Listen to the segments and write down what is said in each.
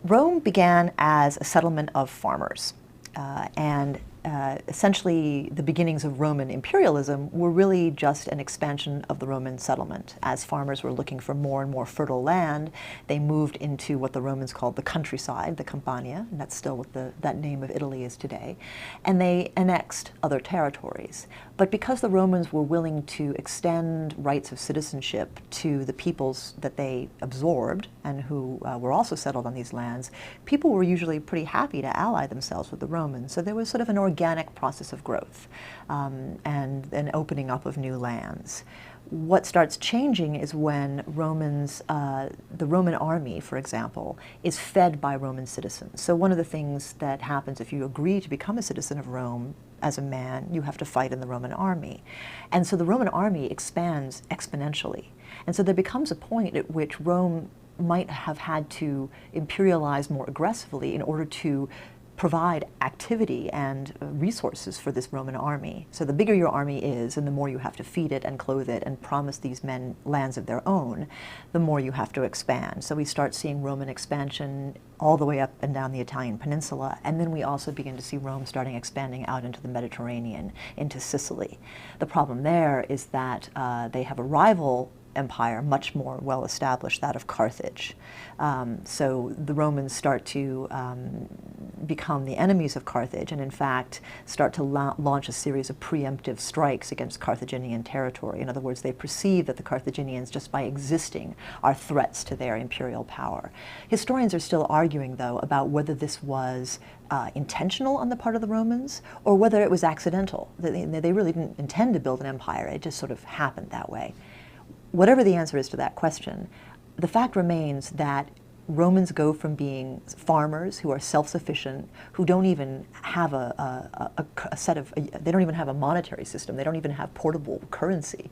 Rome began as a settlement of farmers, and essentially the beginnings of Roman imperialism were really just an expansion of the Roman settlement. As farmers were looking for more and more fertile land, they moved into what the Romans called the countryside, the Campania, and that's still what that name of Italy is today, and they annexed other territories. But because the Romans were willing to extend rights of citizenship to the peoples that they absorbed and who were also settled on these lands, people were usually pretty happy to ally themselves with the Romans. So there was sort of an organic process of growth and an opening up of new lands. What starts changing is when the Roman army, for example, is fed by Roman citizens. So one of the things that happens if you agree to become a citizen of Rome as a man, you have to fight in the Roman army. And so the Roman army expands exponentially. And so there becomes a point at which Rome might have had to imperialize more aggressively in order to provide activity and resources for this Roman army. So the bigger your army is and the more you have to feed it and clothe it and promise these men lands of their own, the more you have to expand. So we start seeing Roman expansion all the way up and down the Italian peninsula, and then we also begin to see Rome starting expanding out into the Mediterranean, into Sicily. The problem there is that they have a rival empire, much more well established, that of Carthage. So the Romans start to become the enemies of Carthage and in fact start to launch a series of preemptive strikes against Carthaginian territory. In other words, they perceive that the Carthaginians, just by existing, are threats to their imperial power. Historians are still arguing, though, about whether this was intentional on the part of the Romans or whether it was accidental. They really didn't intend to build an empire, it just sort of happened that way. Whatever the answer is to that question, the fact remains that Romans go from being farmers who are self-sufficient, who don't even have they don't even have a monetary system, they don't even have portable currency,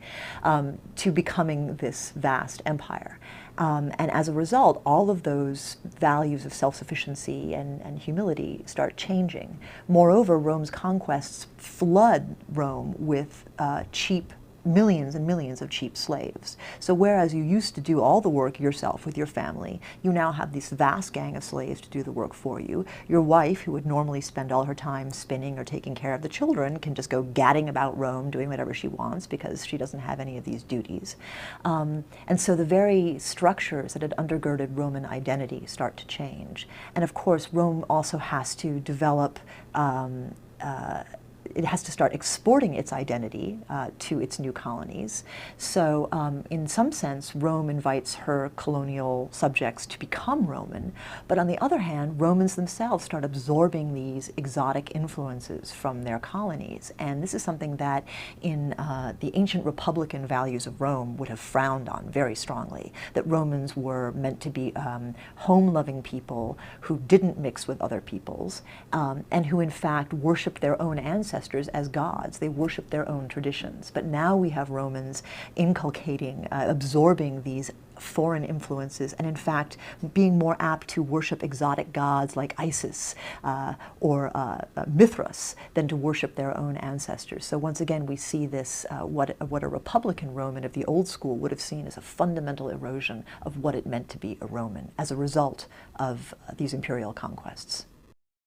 to becoming this vast empire. And as a result, all of those values of self-sufficiency and humility start changing. Moreover, Rome's conquests flood Rome with cheap millions and millions of cheap slaves. So whereas you used to do all the work yourself with your family, you now have this vast gang of slaves to do the work for you. Your wife, who would normally spend all her time spinning or taking care of the children, can just go gadding about Rome doing whatever she wants because she doesn't have any of these duties. And so the very structures that had undergirded Roman identity start to change. And of course, Rome also has to develop it has to start exporting its identity to its new colonies. So in some sense, Rome invites her colonial subjects to become Roman. But on the other hand, Romans themselves start absorbing these exotic influences from their colonies. And this is something that in the ancient republican values of Rome would have frowned on very strongly, that Romans were meant to be home-loving people who didn't mix with other peoples and who in fact worshiped their own ancestors as gods. They worship their own traditions. But now we have Romans inculcating, absorbing these foreign influences and in fact being more apt to worship exotic gods like Isis or Mithras than to worship their own ancestors. So once again we see this, what a Republican Roman of the old school would have seen as a fundamental erosion of what it meant to be a Roman as a result of these imperial conquests.